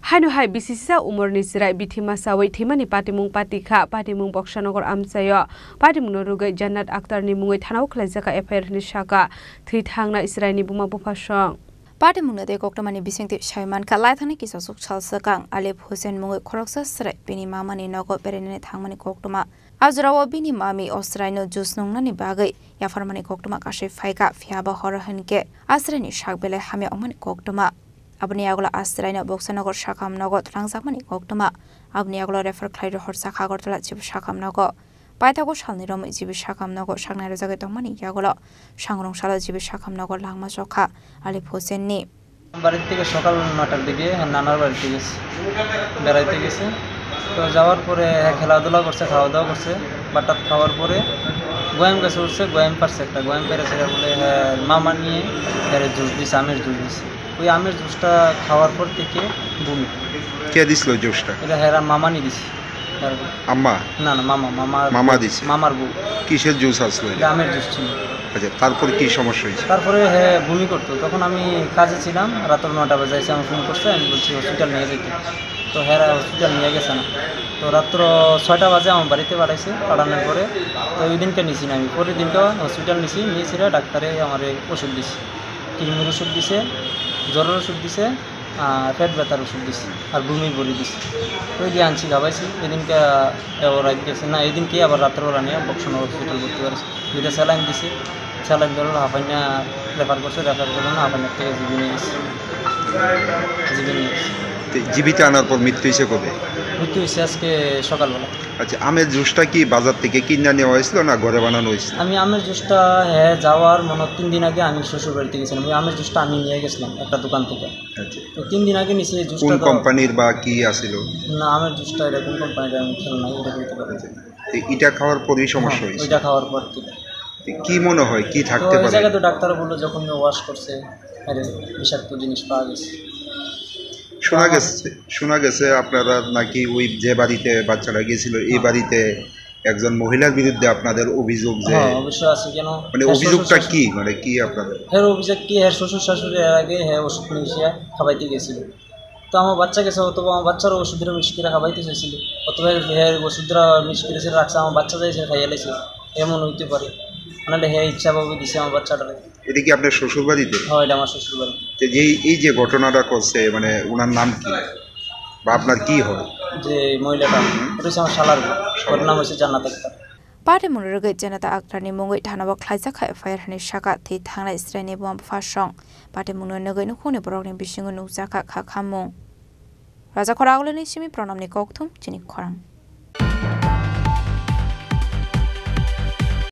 Hainu hai bisisa umurni sirai bitima sawai thimani patimung patikha patimung Bokshanogor amsayo patimung norugai Jannat Akhtar ni mungoi thanau khlaijaka FIR ni shaka thri thangna Israel ni buma bufasong patimung na de koktamani bisengti shaiman ka laithani ki sosuk chalsakang Alif Hussein mungoi khoroksa sirai bini mamani nogo perene thangmani koktama Azrawa bini mami Osraino jusnongnani bagai yafarmani koktama kashe phaika phiaba horahanke asrani shakbele hame omani koktama Abni agula Astraina Bokshanogor Shakam Nogo Transakmani Koktama Abni agula refer Clyde Horsaka Gortala Chip Shakam Nogo Paitago Shalnirom Jibi Shakam Nogo Shakna Zagatomani Yagola Shangrong Shala Jibi Shakam Nogo Langma Soka Alif Hussein ni বাড়ির থেকে সকাল 9টার দিকে নানার বাড়িতে গেছে বেড়াইতে গেছে তো যাওয়ার পরে খেলাধুলা করছে খাওয়া দাওয়া করছে বাটাত খাওয়ার পরে গোয়াম গাছে উঠছে গোয়াম পারছে একটা গোয়াম পেরেছে বলে মামা নিয়ে জুস দিছে আমের জুস দিছে ওই আমের জুসটা খাওয়ার পর থেকে বমি কে দিছিল জুসটা এটা হেরা মামা নি দিছে আম্মা না না মামা দিছে মামার বউ কিসের জুস আসলো এটা আমের জুস ছিল আচ্ছা তারপর কি সমস্যা হয়েছে তারপরে হ্যাঁ বমি করতো তখন আমি কাজে ছিলাম রাত 9টা বাজে এসে আমার ফোন করছে আমি বলছি হসপিটাল নিয়ে যেতে তো হ্যাঁ হসপিটাল নিয়ে গেছে না তো রাত্র 6টা বাজে আমার বাড়িতে পাঠাইছে পাঠানোর পরে তো ওই দিনকে নিছি না আমি পরের দিনকে হসপিটাল নিয়েছিল ডাক্তারে আমার ওষুধ দিছে কিডনির ওষুধ দিছে জ্বরের ওষুধ দিছে পেট ব্যথার ওষুধ দিছে আর বমি বড়ি দিছে ওই দিয়ে আনছি খাওয়াইছি এদিনকে রাত গেছে না এদিনকে আবার রাত্রবেলা নিয়ে বক্সনগর হসপিটাল ভর্তি করেছে 2টা স্যালাইন দিছে স্যালাইন ধরো হাফাইনা রেফার করছে রেফার করলো না হাফাইনার থেকে জিবি নিয়ে গেছে জীবিত আনার পর মৃত্যু হয়েছে কবে মৃত্যু হয়েছে আজকে সকালবেলা আচ্ছা আমের জুসটা কি বাজার থেকে কিনে নেওয়া হয়েছিল না ঘরে বানানো হয়েছিল আমি আমের জুসটা হ্যাঁ যাওয়ার মনে 3 দিন আগে আমি শ্বশুর বাড়িতে গেছিলাম ওই আমের জুসটা আমি নিয়ে গেছিলাম একটা দোকান থেকে আচ্ছা তো 3 দিন আগে নিছি এই জুসটা কোন কোম্পানির বা কি আছিল না আমের জুসটা এটা কোন কোম্পানির আমি খেয়াল নাই এটা বলতে পারি এটা খাওয়ার পরই সমস্যা হয়েছে ওইটা খাওয়ার পর থেকে কি মনে হয় কি থাকতে পারে ওই জায়গায় তো ডাক্তার বললো যখন ওয়াশ করছে আরে বিষাক্ত জিনিস পাওয়া গেছে শোনা গেছে আপনারা নাকি ওই যে বাড়িতে বাচ্চারা গিয়েছিল এই বাড়িতে একজন মহিলার বিরুদ্ধে আপনাদের অভিযোগ যে অবশ্যই আছে কেন মানে অভিযোগটা কি মানে কি আপনাদের অভিযোগ কি শ্বশুর শাশুড়ি এর আগে ওষুধ মিশিয়ে খাওয়াইতে গেছিল তো আমার বাচ্চা গেছে অথবা আমার বাচ্চারও ওষুধের মিক্স করে খাওয়াইতে চাইছিল অথবা ওষুধরা মিক্স করে রাখছে আমার বাচ্চা যাইছে খাইয়া লাইছে এমন হইতে পারে মানে ইচ্ছা ভাবে দিছে আমার বাচ্চাটারে এটা কি আপনার শ্বশুর বাড়িতে হ্যাঁ এটা আমার শ্বশুর বাড়িতে এই যে ঘটনাটা করছে মানে ওনার নাম কি বা আপনার কি হয় যে মহিলাটা এটা হচ্ছে আমার শালার ওর নাম হচ্ছে জান্নাত Akter Patimung Rugai Jannat Akhtar ni mungoi thanabok khlaijaka FIR ni shaka thi thangna Israel ni bom fasong patimung no nogai nu khone borok ni bisingo nukjaka kha khamung Raja Khoragole ni simi pranam ni kokthum chini khorang